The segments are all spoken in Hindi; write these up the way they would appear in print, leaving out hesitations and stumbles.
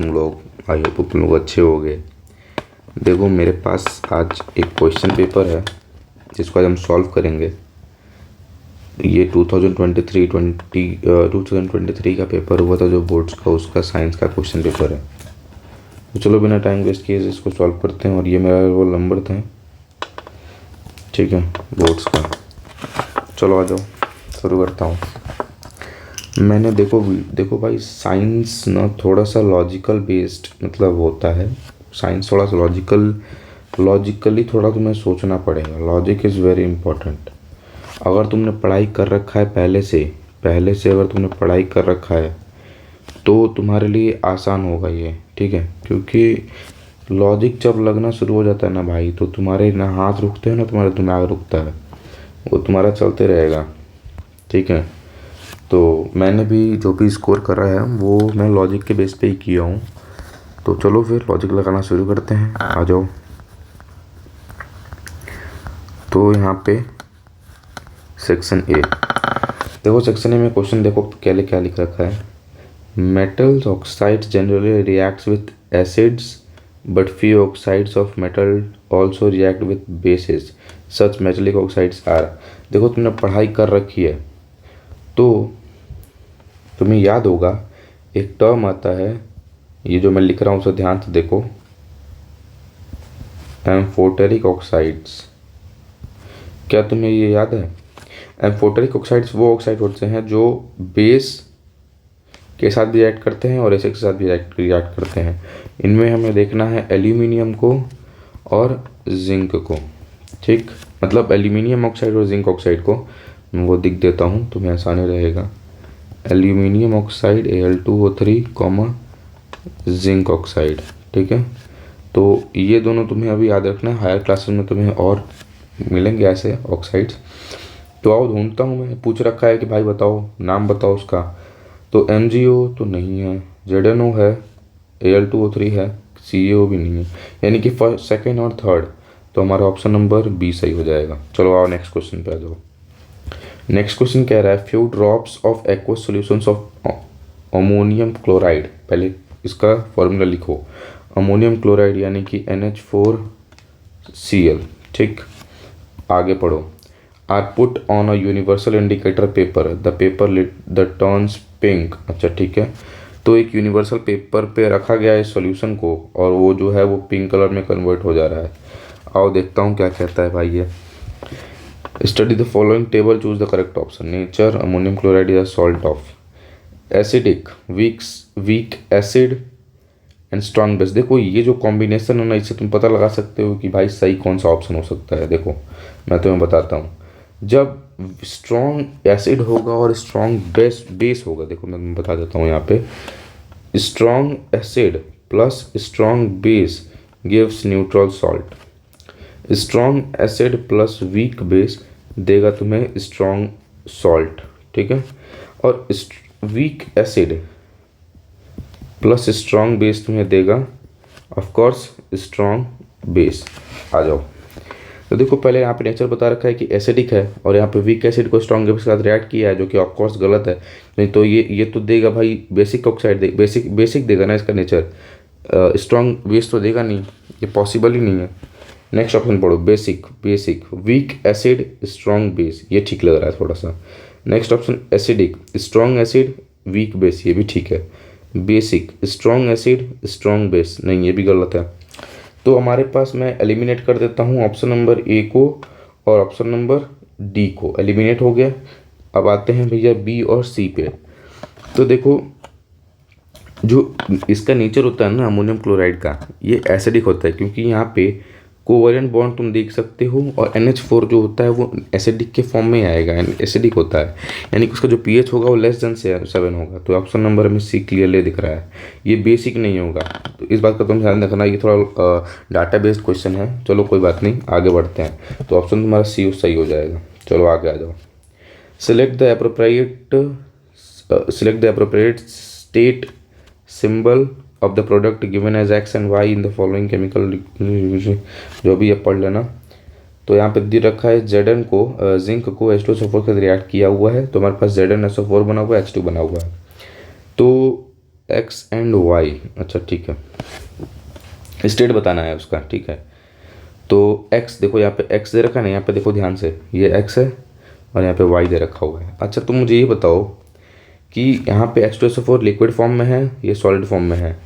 तुम लोग? आई होप तुम लोग अच्छे हो गए। देखो मेरे पास आज एक क्वेश्चन पेपर है जिसको आज हम सॉल्व करेंगे। ये 2023 का पेपर हुआ था जो बोर्ड्स का, उसका साइंस का क्वेश्चन पेपर है। तो चलो बिना टाइम वेस्ट किए इसको सॉल्व करते हैं। और ये मेरा वो नंबर था, ठीक है, बोर्ड्स का। चलो आ जाओ, शुरू करता हूँ। मैंने देखो भाई, साइंस ना थोड़ा सा लॉजिकल बेस्ड मतलब होता है। साइंस थोड़ा सा लॉजिकली थोड़ा तुम्हें सोचना पड़ेगा। Logic is very important. अगर तुमने पढ़ाई कर रखा है पहले से अगर तुमने पढ़ाई कर रखा है तो तुम्हारे लिए आसान होगा ये, ठीक है। क्योंकि लॉजिक जब लगना शुरू हो जाता है ना भाई, तो तुम्हारे ना हाथ रुकते हैं ना तुम्हारा दिमाग रुकता है, वो तुम्हारा चलते रहेगा, ठीक है। तो मैंने भी जो भी स्कोर करा है वो मैं लॉजिक के बेस पे ही किया हूँ। तो चलो फिर लॉजिक लगाना शुरू करते हैं, आ जाओ। तो यहाँ पे सेक्शन ए देखो, सेक्शन ए में क्वेश्चन देखो क्या लिख रखा है। Metals oxides generally reacts with acids but few oxides of metal also react with bases such metallic oxides are. देखो तुमने पढ़ाई कर रखी है तो तुम्हें याद होगा एक टर्म आता है, ये जो मैं लिख रहा हूँ उसे ध्यान से देखो, एम्फोटेरिक ऑक्साइड्स। क्या तुम्हें ये याद है? एम्फोटेरिक ऑक्साइड्स वो ऑक्साइड होते हैं जो बेस के साथ भी रिएक्ट करते हैं और एसिड के साथ भी रिएक्ट करते हैं। इनमें हमें देखना है एल्यूमिनियम को और जिंक को, ठीक। मतलब एल्यूमिनियम ऑक्साइड और जिंक ऑक्साइड को मैं वो दिख देता हूँ, तुम्हें आसानी रहेगा। Aluminium oxide Al2O3, zinc oxide, ठीक है। तो ये दोनों तुम्हें अभी याद रखना है, हायर क्लासेस में तुम्हें और मिलेंगे ऐसे ऑक्साइड्स। तो आओ ढूंढता हूँ, मैं पूछ रखा है कि भाई बताओ, नाम बताओ उसका। तो MgO तो नहीं है, ZnO है, Al2O3 है, CaO भी नहीं है, यानी कि फर्स्ट, सेकेंड और थर्ड। तो हमारा ऑप्शन नंबर बी सही हो जाएगा। चलो आओ नेक्स्ट क्वेश्चन पे आ जाओ। नेक्स्ट क्वेश्चन कह रहा है few drops of aqueous solutions of ammonium chloride. पहले इसका फॉर्मूला लिखो, अमोनियम क्लोराइड यानी कि NH4Cl, ठीक। आगे पढ़ो। Are put on a universal indicator paper, the paper the turns pink. अच्छा ठीक है, तो एक यूनिवर्सल पेपर पे रखा गया है सॉल्यूशन को और वो जो है वो पिंक कलर में कन्वर्ट हो जा रहा है। आओ देखता हूँ क्या कहता है भाई ये। Study the following table, choose the correct option. Nature, ammonium chloride is salt of acidic, weak acid and strong base. देखो ये जो कॉम्बिनेशन है ना, इससे तुम पता लगा सकते हो कि भाई सही कौन सा ऑप्शन हो सकता है। देखो मैं तुम्हें बताता हूँ, जब स्ट्रॉन्ग एसिड होगा और स्ट्रॉन्ग बेस होगा, देखो मैं तुम्हें बता देता हूँ यहाँ पे, strong acid plus strong base gives neutral salt. Strong acid plus weak base देगा तुम्हें स्ट्रॉन्ग सॉल्ट, ठीक है। और weak acid plus strong base तुम्हें देगा ऑफ कोर्स स्ट्रॉन्ग बेस। आ जाओ। तो देखो पहले यहाँ पे नेचर बता रखा है कि एसिडिक है और यहाँ पे वीक एसिड को स्ट्रॉन्ग बेस के साथ रिएक्ट किया है, जो कि ऑफ कोर्स गलत है। नहीं तो ये तो देगा भाई बेसिक ऑक्साइड, बेसिक देगा ना इसका नेचर, स्ट्रॉन्ग बेस तो देगा नहीं, ये पॉसिबल ही नहीं है। नेक्स्ट ऑप्शन पढ़ो, basic weak acid strong base, ये ठीक लग रहा है थोड़ा सा। Next option acidic, strong acid weak base, ये भी ठीक है। Basic, strong acid strong base, नहीं ये भी गलत है। तो हमारे पास मैं एलिमिनेट कर देता हूँ ऑप्शन नंबर ए को और ऑप्शन नंबर डी को, एलिमिनेट हो गया। अब आते हैं भैया बी और सी पे। तो देखो जो इसका नेचर होता है ना अमोनियम क्लोराइड का, ये एसिडिक होता है, क्योंकि यहाँ पे कोवेलेंट बॉन्ड तुम देख सकते हो और NH4 जो होता है वो एसिडिक के फॉर्म में आएगा, एसिडिक होता है, यानी कि उसका जो pH होगा वो <7 होगा। तो ऑप्शन नंबर हमें सी क्लियरली दिख रहा है, ये बेसिक नहीं होगा। तो इस बात का तुम ध्यान रखना, ये थोड़ा डाटा बेस्ड क्वेश्चन है। चलो कोई बात नहीं, आगे बढ़ते हैं। तो ऑप्शन तुम्हारा सी सही हो जाएगा। चलो आगे आ जाओ। Select the appropriate state symbol of the product given as X and Y in the following chemical, जो भी आप पढ़ लेना। तो यहाँ पे दे रखा है Zn को जिंक को H2SO4 के साथ रिएक्ट किया हुआ है, तो हमारे पास ZnSO4 बना हुआ है, H2 बना हुआ है। तो एक्स एंड वाई, अच्छा ठीक है, स्टेट बताना है उसका, ठीक है। तो एक्स देखो, यहाँ पे एक्स दे रखा है ना, यहाँ पे देखो ध्यान से, ये एक्स है और यहाँ पे वाई दे रखा हुआ है। अच्छा तुम मुझे ये बताओ कि यहाँ पे H2SO4 लिक्विड फॉर्म में है, ये सॉलिड फॉर्म में है,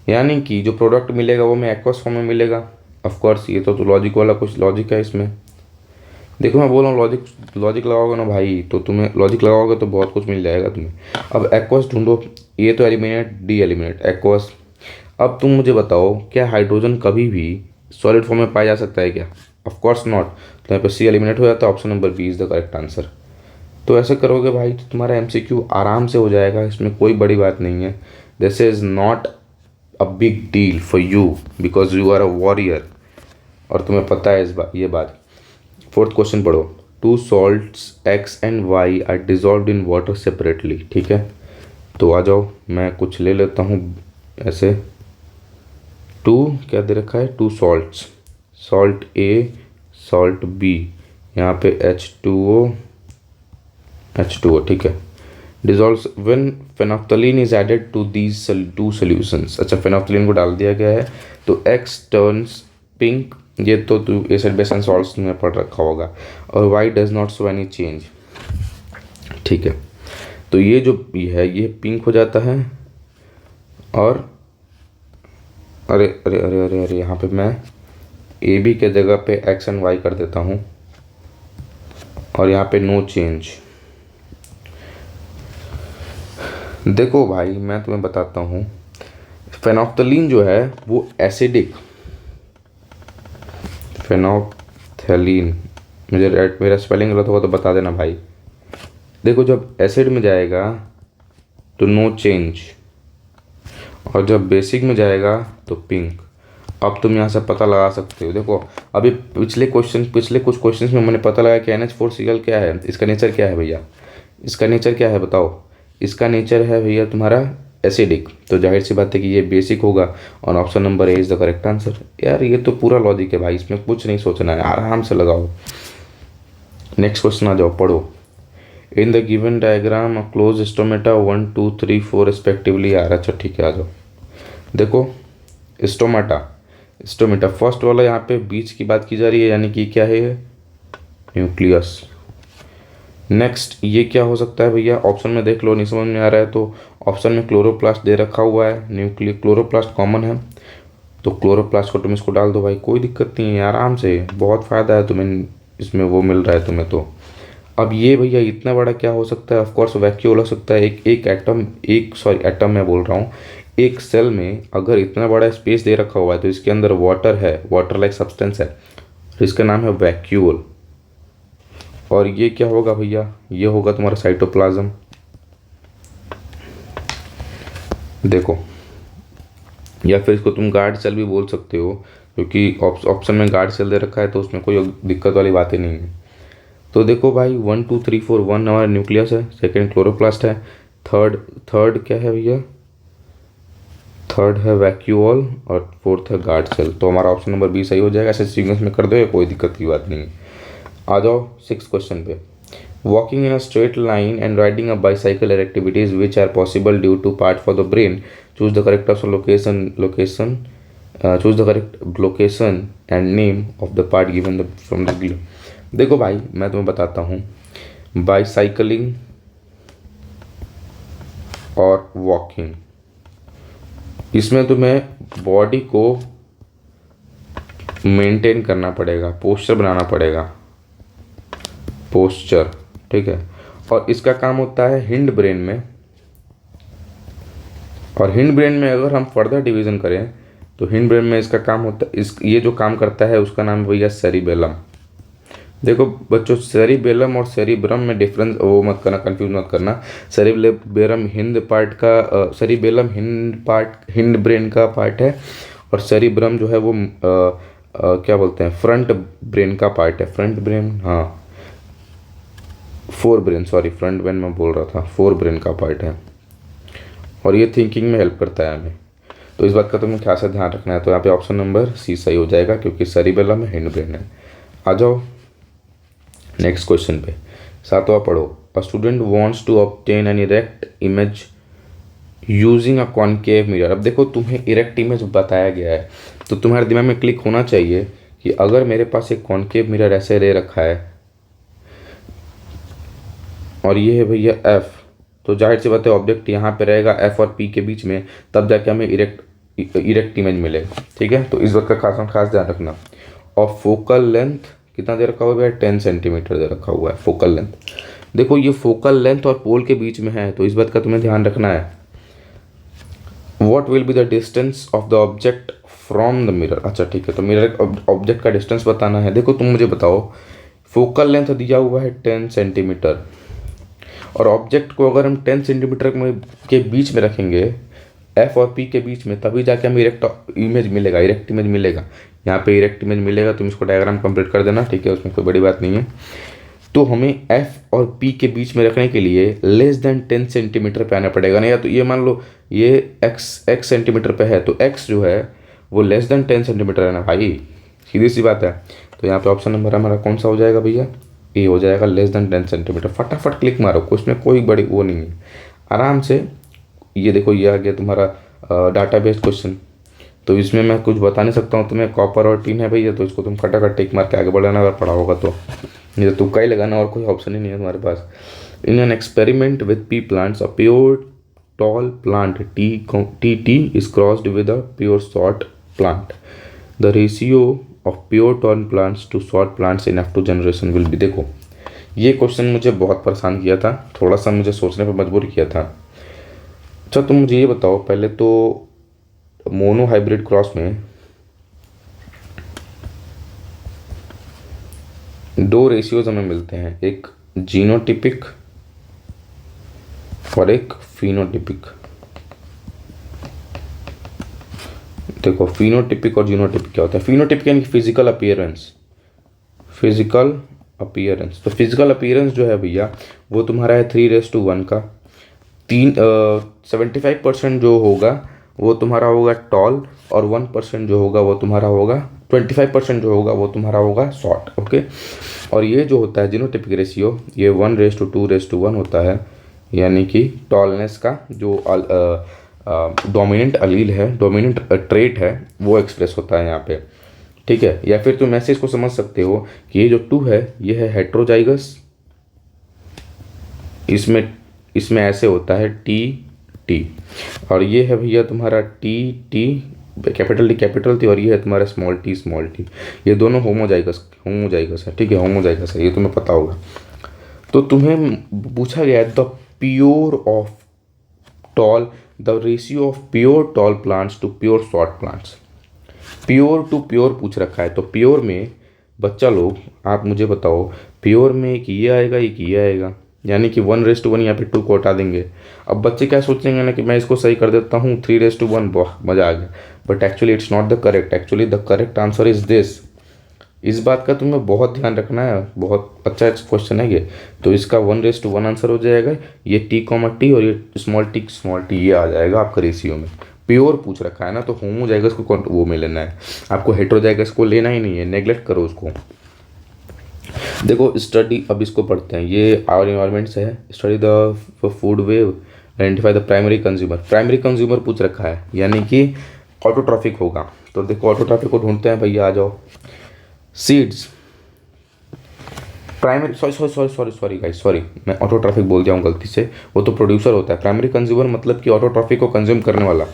यानी कि जो प्रोडक्ट मिलेगा वो मैं एक्वस फॉर्म में मिलेगा। ऑफ कोर्स ये तो लॉजिक वाला कुछ लॉजिक है इसमें। देखो मैं बोल रहा हूँ लॉजिक लॉजिक लगाओगे ना भाई, तो तुम्हें लॉजिक लगाओगे तो बहुत कुछ मिल जाएगा तुम्हें। अब एक्वस ढूंढो, ये तो एलिमिनेट, डी एलिमिनेट, एक्वस। अब तुम मुझे बताओ क्या हाइड्रोजन कभी भी सॉलिड फॉर्म में पाया जा सकता है क्या? Of course not. तो यहाँ पे सी एलिमिनेट हो जाता है, option number B is the correct answer. तो ऐसे करोगे भाई तो तुम्हारा एमसीक्यू आराम से हो जाएगा, इसमें कोई बड़ी बात नहीं है। This is not a big deal for you because you are a warrior, और तुम्हें पता है ये बात। फोर्थ क्वेश्चन पढ़ो। Two salts X and Y are dissolved in water separately, ठीक है। तो आ जाओ, मैं कुछ ले लेता हूँ ऐसे। टू क्या दे रखा है? Two salts, salt A, salt B, यहाँ पे H2O, ठीक है। Dissolves when phenolphthalein is added to these two solutions. अच्छा फेनोफ्थलीन को डाल दिया गया है तो एक्स टर्न्स पिंक, ये तो तू एसिड बेस एंड सॉल्ट्स में पढ़ रखा होगा, और why does not show any change, ठीक है। तो ये जो है ये पिंक हो जाता है, और अरे अरे अरे अरे अरे यहाँ पे मैं ए बी के जगह पे एक्स एंड वाई कर देता हूँ, और यहाँ पे नो चेंज। देखो भाई मैं तुम्हें बताता हूँ, फेनोफ्थलीन जो है वो एसिडिक, फेनोफ्थलीन, मेरा स्पेलिंग गलत होगा तो बता देना भाई। देखो जब एसिड में जाएगा तो नो चेंज, और जब बेसिक में जाएगा तो पिंक। अब तुम यहाँ से पता लगा सकते हो। देखो अभी पिछले कुछ क्वेश्चंस में मैंने पता लगा कि NH4Cl क्या है, इसका नेचर क्या है भैया, इसका नेचर क्या है बताओ। इसका नेचर है भैया तुम्हारा एसिडिक, तो जाहिर सी बात है कि ये बेसिक होगा, और option number A is the correct answer. यार ये तो पूरा लॉजिक है भाई, इसमें कुछ नहीं सोचना है, आराम से लगाओ। नेक्स्ट क्वेश्चन आ जाओ, पढ़ो। In the given diagram a close stomata 1 2 3 4 respectively आ रहा। अच्छा ठीक है, आ जाओ। देखो स्टोमेटा फर्स्ट वाला यहाँ पे बीच की बात की जा रही है, यानी कि क्या है ये? न्यूक्लियस। नेक्स्ट ये क्या हो सकता है भैया? ऑप्शन में देख लो, नहीं समझ में आ रहा है तो ऑप्शन में क्लोरोप्लास्ट दे रखा हुआ है, क्लोरोप्लास्ट कॉमन है, तो क्लोरोप्लास्ट को तुम इसको डाल दो भाई, कोई दिक्कत नहीं है, आराम से, बहुत फ़ायदा है तुम्हें इसमें, वो मिल रहा है तुम्हें। तो अब ये भैया इतना बड़ा क्या हो सकता है? ऑफकोर्स वैक्यूल हो सकता है। एक एटम मैं बोल रहा हूँ, एक सेल में अगर इतना बड़ा स्पेस दे रखा हुआ है तो इसके अंदर वाटर है, वाटर लाइक सब्सटेंस है, तो इसका नाम है वैक्यूल। और ये क्या होगा भैया? ये होगा तुम्हारा साइटोप्लाज्म। देखो, या फिर इसको तुम गार्ड सेल भी बोल सकते हो, क्योंकि ऑप्शन में गार्ड सेल दे रखा है तो उसमें कोई दिक्कत वाली बात ही नहीं है। तो देखो भाई 1 2 3 4, 1 हमारा न्यूक्लियस है, सेकंड क्लोरोप्लास्ट है, थर्ड क्या है भैया? थर्ड है वैक्यूल, और फोर्थ है गार्ड सेल। तो हमारा ऑप्शन नंबर बी सही हो जाएगा। ऐसे सीक्वेंस में कर दो, कोई दिक्कत की बात नहीं है। आ जाओ 6 क्वेश्चन पे। Walking in a straight line and riding a bicycle are activities which are possible due to part for the brain. Choose the correct option choose the correct location and name of the part given from the. देखो भाई मैं तुम्हें बताता हूँ, बाईसाइकिलिंग और वॉकिंग, इसमें तुम्हें बॉडी को मेंटेन करना पड़ेगा, पोस्चर बनाना पड़ेगा, पोस्चर, ठीक है। और इसका काम होता है हिंड ब्रेन में, और हिंड ब्रेन में अगर हम फर्दर डिवीजन करें तो हिंड ब्रेन में इसका काम होता है, ये जो काम करता है उसका नाम भैया सेरिबेलम। देखो बच्चों, सेरिबेलम और सेरिब्रम में डिफरेंस वो मत करना, कंफ्यूज मत करना। सेरिबेलम हिंद पार्ट का, सेरिबेलम हिंड ब्रेन का पार्ट है, और सेरिब्रम जो है वो क्या बोलते हैं, फ्रंट ब्रेन का पार्ट है। फ्रंट ब्रेन, हाँ fore brain, sorry front brain मैं बोल रहा था, फोर ब्रेन का पार्ट है, और ये थिंकिंग में हेल्प करता है हमें। तो इस बात का तुम्हें खासा ध्यान रखना है। तो यहाँ पे ऑप्शन नंबर सी सही हो जाएगा, क्योंकि सेरिबेलम में हिंड ब्रेन है। आ जाओ नेक्स्ट क्वेश्चन पे, 7वां पढ़ो। A student wants to obtain an erect image using a concave mirror. अब देखो तुम्हें इरेक्ट इमेज बताया गया है तो तुम्हारे दिमाग में क्लिक होना चाहिए कि अगर मेरे पास एक कॉनकेव मिरर ऐसे ले रखा है और ये है भैया एफ, तो जाहिर सी बात है ऑब्जेक्ट यहाँ पे रहेगा एफ और पी के बीच में, तब जाके हमें इरेक्ट इमेज मिलेगा। ठीक है, तो इस बात का खास ध्यान रखना। और फोकल लेंथ कितना दे रखा हुआ है? 10 सेंटीमीटर दे रखा हुआ है फोकल लेंथ। देखो ये फोकल लेंथ और पोल के बीच में है तो इस बात का तुम्हें ध्यान रखना है। What will be the distance of the object from the mirror. अच्छा ठीक है, तो मिरर ऑब्जेक्ट का डिस्टेंस बताना है। देखो तुम मुझे बताओ, फोकल लेंथ दिया हुआ है 10 सेंटीमीटर और ऑब्जेक्ट को अगर हम 10 सेंटीमीटर के बीच में रखेंगे एफ और पी के बीच में, तभी जाके हमें इरेक्ट इमेज मिलेगा। यहाँ पे इरेक्ट इमेज मिलेगा। तुम इसको डायग्राम कंप्लीट कर देना, ठीक है, उसमें कोई बड़ी बात नहीं है। तो हमें एफ और पी के बीच में रखने के लिए लेस देन 10 सेंटीमीटर पे आना पड़ेगा ना। या तो ये मान लो ये एक्स सेंटीमीटर पे है तो एक्स जो है वो लेस देन 10 सेंटीमीटर है ना भाई, सीधी सी बात है। तो यहाँ पे ऑप्शन नंबर हमारा कौन सा हो जाएगा भैया? ए हो जाएगा, लेस देन 10 सेंटीमीटर। फटाफट क्लिक मारो, उसमें कोई बड़ी वो नहीं है, आराम से। ये देखो ये आ गया तुम्हारा डाटा बेस्ड क्वेश्चन। तो इसमें मैं कुछ बता नहीं सकता हूँ तुम्हें, कॉपर और टीन है भैया, तो इसको तुम खटाखट टिक मार के आगे बढ़ाना अगर पढ़ा होगा तो, नहीं तो तुक्का ही लगाना, और कोई ऑप्शन ही नहीं है तुम्हारे पास। In an experiment with pea plants a pure tall plant TT is crossed with a pure short plant. The ratio of pure tall plants to short plants in F2 generation will be। देखो ये क्वेश्चन मुझे बहुत परेशान किया था, थोड़ा सा मुझे सोचने पर मजबूर किया था। अच्छा तुम मुझे ये बताओ, पहले तो मोनो हाइब्रिड क्रॉस में दो रेशियोज हमें मिलते हैं, एक जीनोटिपिक और एक फिनोटिपिक। देखो फिनोटिपिक और जीनोटिपिक क्या होता है? फिनोटिपिक यानी फिजिकल अपीयरेंस, तो फिजिकल अपीयरेंस जो है भैया वो तुम्हारा है 3:1 का। 75% जो होगा वो तुम्हारा होगा टॉल और 1% जो होगा वो तुम्हारा होगा 25% जो होगा वो तुम्हारा होगा शॉर्ट। ओके, और ये जो होता है जीनोटिपिक रेशियो ये 1:2:1 होता है, यानी कि टॉलनेस का जो डोमिनेंट अलील है, डोमिनेंट ट्रेट है, वो एक्सप्रेस होता है यहाँ पे। ठीक है, या फिर तुम ऐसे इसको समझ सकते हो कि ये जो 2 है ये है हेट्रोजाइगस, इसमें ऐसे होता है टी, और ये है भैया तुम्हारा टी कैपिटल टी, और ये है तुम्हारा स्मॉल टी। ये दोनों होमोजाइगस है। ठीक है, होमोजाइगस है, ये तुम्हें पता होगा। तो तुम्हें पूछा गया है the ratio of pure tall plants to pure short plants. Pure to pure पूछ रखा है, तो प्योर में बच्चा लोग आप मुझे बताओ, प्योर में एक ये आएगा, यानी कि 1:1 यहाँ पे 2 को हटा देंगे। अब बच्चे क्या सोचेंगे ना कि मैं इसको सही कर देता हूँ 3:1, वाह मज़ा आ गया, but actually it's not the correct. Actually the correct answer is this. इस बात का तुम्हें बहुत ध्यान रखना है, बहुत अच्छा क्वेश्चन है ये। तो इसका 1:1 आंसर हो जाएगा, ये T, और ये स्मॉल टी ये आ जाएगा आपका रेशियो में। प्योर पूछ रखा है ना, तो होमोजाइगस को वो में लेना है आपको, हेट्रोजाइगस को लेना ही नहीं है, नेग्लेक्ट करो उसको। देखो स्टडी, अब इसको पढ़ते हैं, ये आवर इन्वायरमेंट से है। Study the food web, identify the primary consumer पूछ रखा है, यानी कि ऑटोट्रॉफिक होगा। तो देखो ऑटोट्रॉफिक को ढूंढते हैं भैया, आ जाओ। सीड्स प्राइमरी, सॉरी गाइस, मैं ऑटोट्रॉफिक बोल दिया हूँ गलती से, वो तो प्रोड्यूसर होता है। प्राइमरी कंज्यूमर मतलब कि ऑटोट्रॉफिक को कंज्यूम करने वाला।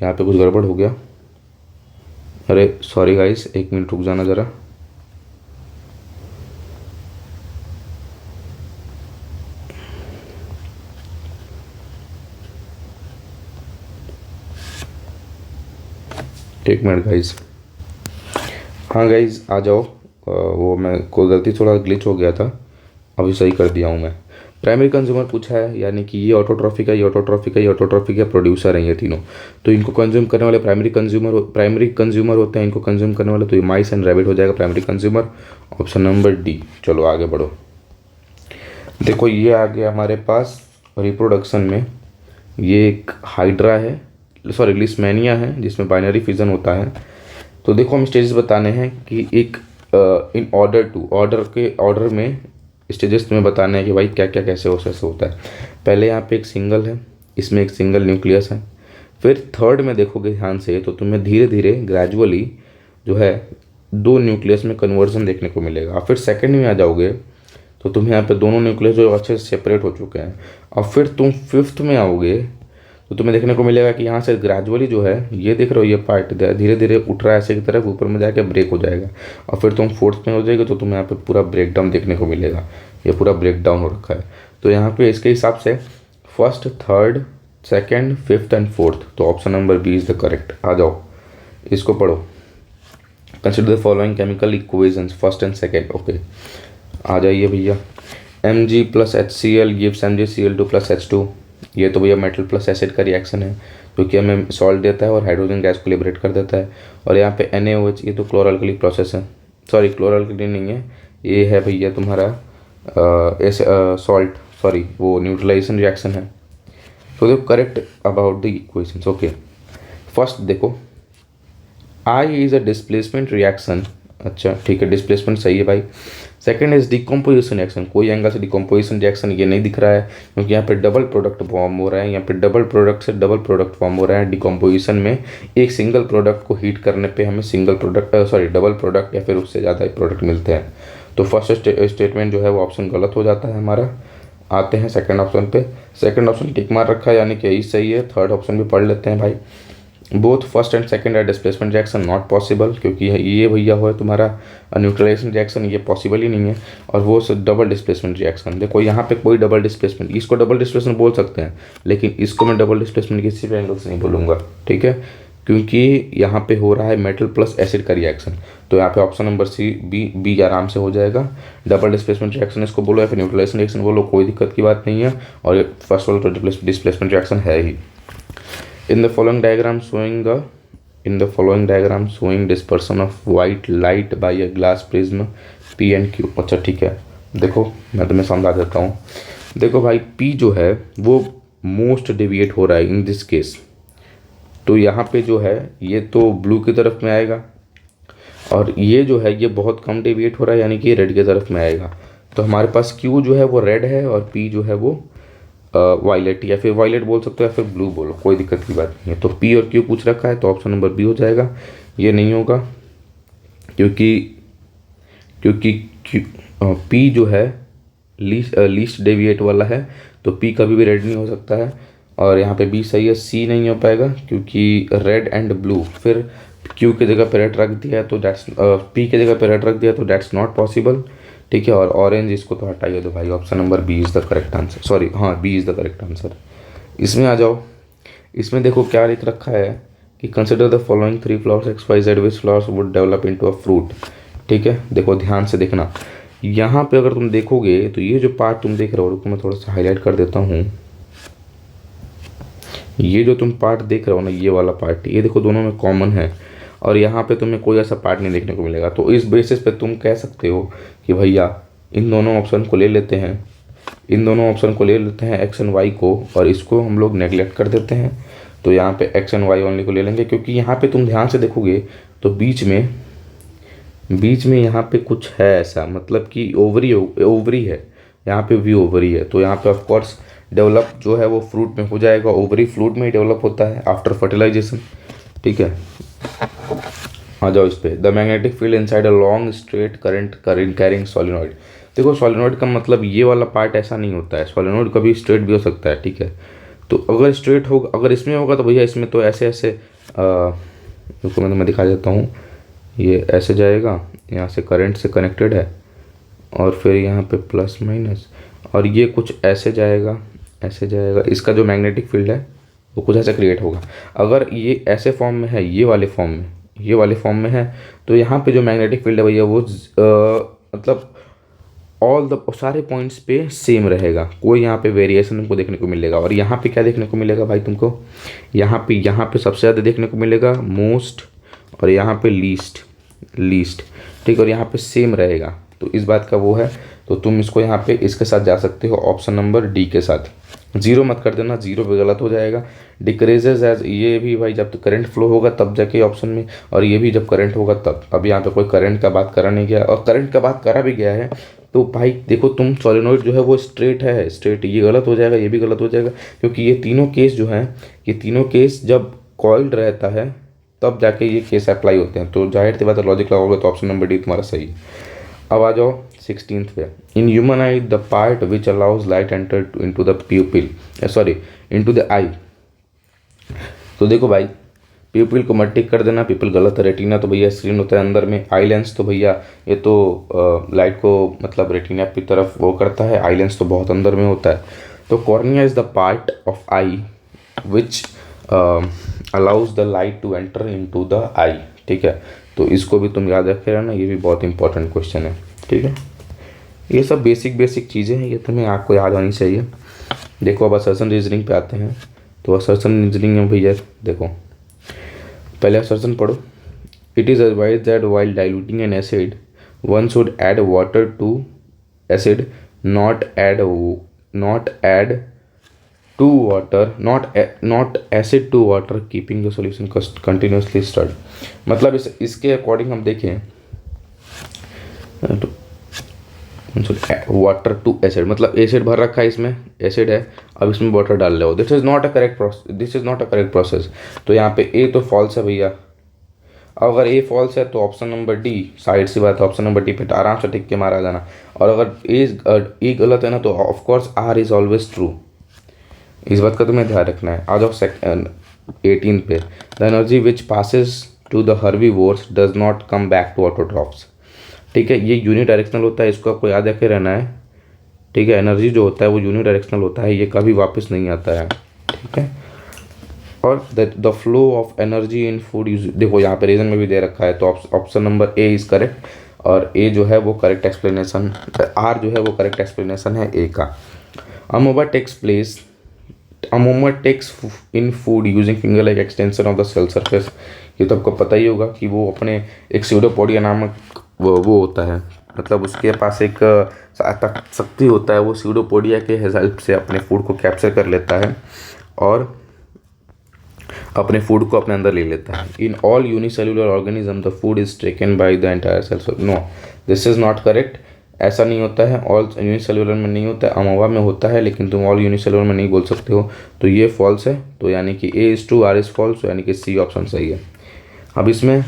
यहाँ पे कुछ गड़बड़ हो गया, अरे सॉरी गाइस, 1 मिनट रुक जाना ज़रा। एक मिनट गाइस, हाँ गाइस आ जाओ। वो मैं कोई गलती, थोड़ा ग्लिच हो गया था, अभी सही कर दिया हूँ मैं। प्राइमरी कंज्यूमर पूछा है, यानी कि ये ऑटोट्रॉफिक है, प्रोड्यूसर है ये तीनों। तो इनको कंज्यूम करने वाले प्राइमरी कंज्यूमर होते हैं, इनको कंज्यूम करने वाले, तो ये माइस एंड रैबिट हो जाएगा primary consumer. Option number D. चलो आगे बढ़ो। देखो ये आ गया हमारे पास रिप्रोडक्शन में, ये एक हाइड्रा है, सॉरी लिस्मेनिया है, जिसमें बाइनरी फिजन होता है। तो देखो हम स्टेजेस बताने हैं कि एक इन ऑर्डर में स्टेजेस तुम्हें बताने हैं कि भाई क्या क्या कैसे होता है। पहले यहाँ पे एक सिंगल है, इसमें एक सिंगल न्यूक्लियस है। फिर थर्ड में देखोगे ध्यान से तो तुम्हें धीरे धीरे ग्रेजुअली जो है 2 न्यूक्लियस में कन्वर्जन देखने को मिलेगा। फिर सेकंड में आ जाओगे तो तुम्हें यहाँ पे दोनों न्यूक्लियस जो अच्छे से सेपरेट हो चुके हैं। और फिर तुम फिफ्थ में आओगे तो तुम्हें देखने को मिलेगा कि यहाँ से ग्रेजुअली जो है ये देख रहे हो ये पार्ट धीरे धीरे उठ रहा है ऐसे की तरफ, ऊपर में जाके ब्रेक हो जाएगा। और फिर तुम फोर्थ में हो जाएगा तो तुम्हें यहाँ पे पूरा ब्रेक डाउन देखने को मिलेगा, ये पूरा ब्रेक डाउन हो रखा है। तो यहाँ पे इसके हिसाब से first, third, second, fifth and fourth, तो option number B is the correct. आ जाओ इसको पढ़ो। Consider the following chemical equations first and second. Okay आ जाइए भैया। Mg plus HCl gives MgCl2 plus H2। ये तो भैया मेटल प्लस एसिड का रिएक्शन है जो कि हमें सॉल्ट देता है और हाइड्रोजन गैस को लिबरेट कर देता है। और यहाँ पे NaOH, ये तो क्लोरल्कली प्रोसेस है, सॉरी क्लोरल्कली नहीं है, ये है भैया तुम्हारा सॉल्ट, सॉरी वो न्यूट्रलाइजेशन रिएक्शन है। So they correct about the equations. Okay first देखो I is a displacement reaction. अच्छा ठीक है, डिस्प्लेसमेंट सही है भाई। सेकंड इज डिकम्पोजिशन रिएक्शन, कोई एंगल से डिकम्पोजिशन रिएक्शन ये नहीं दिख रहा है क्योंकि यहाँ पे डबल प्रोडक्ट फॉर्म हो रहा है, यहाँ पे डबल प्रोडक्ट से डबल प्रोडक्ट फॉर्म हो रहा है। डिकम्पोजिशन में एक सिंगल प्रोडक्ट को हीट करने पे हमें single product sorry double product या फिर उससे ज़्यादा प्रोडक्ट मिलते हैं। तो फर्स्ट स्टेटमेंट जो है वो ऑप्शन गलत हो जाता है हमारा। आते हैं सेकेंड ऑप्शन पे। सेकेंड ऑप्शन टिक मार रखा है यानी कि यही सही है। थर्ड ऑप्शन भी पढ़ लेते हैं भाई। Both first and second are displacement reaction not possible, क्योंकि ये भैया हो तुम्हारा न्यूट्रलाइजेशन रिएक्शन, ये पॉसिबल ही नहीं है। और वो डबल डिस्प्लेसमेंट रिएक्शन, देखो यहाँ पे कोई डबल डिस्प्लेसमेंट, इसको डबल डिस्प्लेसमेंट बोल सकते हैं लेकिन इसको मैं डबल डिस्प्लेसमेंट किसी भी एंगल से नहीं बोलूँगा, ठीक है, क्योंकि यहाँ पे हो रहा है मेटल प्लस एसिड का रिएक्शन। तो यहाँ पे ऑप्शन नंबर सी बी आराम से हो जाएगा। डबल डिस्प्लेसमेंट रिएक्शन इसको बोलो या फिर न्यूट्रलाइजेशन रिएक्शन बोलो, कोई दिक्कत की बात नहीं है। और फर्स्ट वाला तो डिस्प्लेसमेंट रिएक्शन है ही। In the following diagram showing dispersion of white light by a glass prism P and Q। अच्छा ठीक है, देखो मैं तुम्हें समझा देता हूँ। देखो भाई P जो है वो मोस्ट डेविएट हो रहा है इन दिस केस। तो यहाँ पे जो है ये तो ब्लू की तरफ में आएगा और ये जो है ये बहुत कम डेविएट हो रहा है यानी कि रेड की तरफ में आएगा। तो हमारे पास Q जो है वो रेड है और P जो है वो वायलेट, या फिर वायलेट बोल सकते हो या फिर ब्लू बोलो, कोई दिक्कत की बात नहीं है। तो पी और क्यू पूछ रखा है तो ऑप्शन नंबर बी हो जाएगा। ये नहीं होगा क्योंकि पी जो है लीस्ट डेविएट वाला है, तो पी कभी भी रेड नहीं हो सकता है। और यहाँ पे बी सही है। सी नहीं हो पाएगा क्योंकि रेड एंड ब्लू, फिर क्यू की जगह पे रेड रख दिया है तो डैट्स पी की जगह पे रेड रख दिया तो डैट्स नॉट पॉसिबल, ठीक है। और ऑरेंज इसको तो हटाइए दो भाई, option number B is the correct answer, sorry हाँ B is the correct answer. इसमें आ जाओ। इसमें देखो क्या लिख रखा है कि consider the following 3 flowers X Y Z which flowers would develop into a fruit, ठीक है। देखो ध्यान से देखना, यहाँ पे अगर तुम देखोगे तो ये जो पार्ट तुम देख रहे हो, रुको मैं थोड़ा सा हाईलाइट कर देता हूँ। ये जो तुम पार्ट देख रहे हो ना, ये वाला पार्ट, ये देखो दोनों में कॉमन है और यहाँ पे तुम्हें कोई ऐसा पार्ट नहीं देखने को मिलेगा। तो इस बेसिस पे तुम कह सकते हो कि भैया इन दोनों ऑप्शन को ले लेते हैं, एक्स एंड वाई को, और इसको हम लोग नेगलेक्ट कर देते हैं। तो यहाँ पे एक्स एंड वाई ओनली को ले लेंगे क्योंकि यहाँ पे तुम ध्यान से देखोगे तो बीच में यहाँ पे कुछ है ऐसा, मतलब कि ओवरी है, यहाँ पे भी ओवरी है। तो यहाँ पे ऑफकोर्स डेवलप जो है वो फ्रूट में हो जाएगा। ओवरी फ्रूट में ही डेवलप होता है आफ्टर फर्टिलाइजेशन, ठीक है। आ जाओ इस पे। The magnetic field inside a long straight current carrying solenoid. देखो सोलिनॉइड का मतलब ये वाला पार्ट ऐसा नहीं होता है, सोलिनॉइड कभी स्ट्रेट भी हो सकता है, ठीक है। तो अगर स्ट्रेट होगा, अगर इसमें होगा तो भैया इसमें तो ऐसे रुको मैं तुम्हें दिखा देता हूँ। ये ऐसे जाएगा, यहाँ से करंट से कनेक्टेड है और फिर यहाँ पे प्लस माइनस, और ये कुछ ऐसे जाएगा। इसका जो मैग्नेटिक फील्ड है वो कुछ ऐसा क्रिएट होगा। अगर ये ऐसे फॉर्म में है, ये वाले फॉर्म में है, तो यहाँ पे जो मैग्नेटिक फील्ड है भैया वो मतलब सारे पॉइंट्स पे सेम रहेगा, कोई यहाँ पे वेरिएशन तुमको देखने को मिलेगा। और यहाँ पे क्या देखने को मिलेगा भाई तुमको, यहाँ पे सबसे ज़्यादा देखने को मिलेगा मोस्ट, और यहाँ पे लीस्ट, ठीक। और यहाँ पे सेम रहेगा, तो इस बात का वो है। तो तुम इसको यहाँ पे इसके साथ जा सकते हो, ऑप्शन नंबर डी के साथ। जीरो मत कर देना, जीरो पे गलत हो जाएगा। डिक्रीजेज एज, ये भी भाई जब करंट फ्लो होगा तब जाके ऑप्शन में, और ये भी जब करंट होगा तब। अब यहाँ पे कोई करंट का बात करा नहीं गया, और करंट का बात करा भी गया है तो भाई देखो तुम सोलेनोइड जो है वो स्ट्रेट है, स्ट्रेट, ये गलत हो जाएगा, ये भी गलत हो जाएगा, क्योंकि ये तीनों केस जो हैं, ये तीनों केस जब कॉइल्ड रहता है तब जाके ये केस अप्लाई होते हैं। तो जाहिर सी बात है लॉजिक लगाओगे तो ऑप्शन नंबर डी तुम्हारा सही है। अब आ जाओ 16th पे। In human eye the part which allows light enter into the pupil, sorry into the eye. तो देखो भाई प्यूपिल को मत टिक कर देना, प्यूपिल गलत है, रेटिना तो भैया स्क्रीन होता है अंदर में, आई लेंस तो भैया ये तो लाइट को मतलब रेटिना की तरफ वो करता है, आई लेंस तो बहुत अंदर में होता है। तो cornea is the part of eye which allows the light to enter into the eye, ठीक है। तो इसको भी तुम याद रखे रहना, ये भी बहुत इंपॉर्टेंट क्वेश्चन है, ठीक है। ये सब बेसिक चीज़ें हैं, ये तुम्हें आपको याद आनी चाहिए। देखो अब असर्शन रीजनिंग पे आते हैं। तो असर्शन रीजनिंग में भैया देखो पहले असर्शन पढ़ो। It is advise that while diluting an acid one should add water to acid, not add to water, not acid to water, keeping the solution continuously stirred. मतलब इसके अकॉर्डिंग हम देखें वाटर टू एसिड, मतलब एसिड भर रखा है, इसमें एसिड है, अब इसमें वाटर डाल रहे हो, this is not a correct process. तो यहाँ पे ए तो फॉल्स है भैया। अगर ए फॉल्स है तो ऑप्शन नंबर डी, साइड सी बात है, ऑप्शन नंबर डी पे आराम से टिक के मारा जाना। और अगर ए गलत है ना तो of course R is always true, इस बात का तुम्हें ध्यान रखना है। आ जाओ 18 पे। The energy which passes to the herbivores does not come back to autotrophs, ठीक है। ये यूनि डायरेक्शनल होता है, इसको आपको याद रखे रहना है, ठीक है। एनर्जी जो होता है वो यूनि डायरेक्शनल होता है, ये कभी वापस नहीं आता है, ठीक है। और the flow of energy in food use, देखो यहाँ पे रीजन में भी दे रखा है, तो option number A is correct, और ए जो है वो करेक्ट एक्सप्लेनेशन, आर जो है वो करेक्ट एक्सप्लेनेशन है ए का। A movement takes in food using finger like extension of the cell surface. ये तो आपको पता ही होगा कि वो अपने एक स्यूडोपोडिया नामक वो होता है, मतलब उसके पास एक शक्ति होता है, वो स्यूडोपोडिया के हेल्प से अपने फूड को कैप्चर कर लेता है और अपने फूड को अपने अंदर ले लेता है। In all unicellular organism the food is taken by the entire cell. No, this is not correct, ऐसा नहीं होता है, ऑल यूनिसेल्युलर में नहीं होता है, अमोवा में होता है, लेकिन तुम ऑल यूनिसेल्युलर में नहीं बोल सकते हो, तो ये फॉल्स है। तो यानी कि A is true, R is false, यानी कि सी ऑप्शन सही है। अब इसमें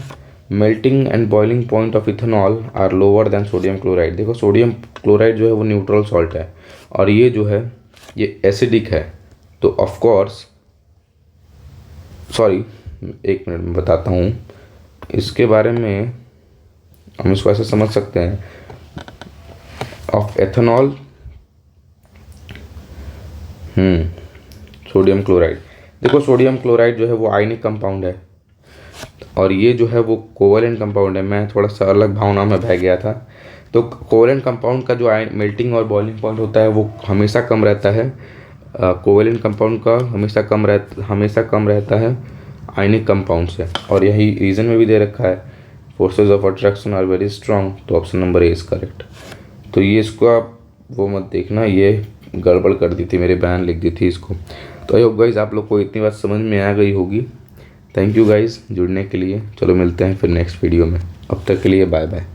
melting and boiling point of ethanol are lower than sodium chloride. देखो सोडियम क्लोराइड जो है वो न्यूट्रल सॉल्ट है, और ये जो है ये एसिडिक है, तो ऑफकोर्स सॉरी एक मिनट में बताता हूँ इसके बारे में, हम इसको ऐसे समझ सकते हैं। ऑफ एथेनॉल सोडियम क्लोराइड, देखो सोडियम क्लोराइड जो है वो आयनिक कंपाउंड है, और ये जो है वो कोवलेंट कंपाउंड है। मैं थोड़ा सा अलग भावना में बह गया था। तो कोवलेंट कंपाउंड का जो मेल्टिंग और बॉइलिंग पॉइंट होता है वो हमेशा कम रहता है, कोवलेंट कंपाउंड का हमेशा कम रहता है आयनिक कंपाउंड से, और यही रीजन में भी दे रखा है, forces of attraction are very strong. तो option number A is correct. तो ये इसको आप वो मत देखना, ये गड़बड़ कर दी थी, मेरे बहन लिख दी थी इसको। तो आई होप गाइज आप लोग को इतनी बात समझ में आ गई होगी। थैंक यू गाइज जुड़ने के लिए। चलो मिलते हैं फिर नेक्स्ट वीडियो में, अब तक के लिए बाय बाय।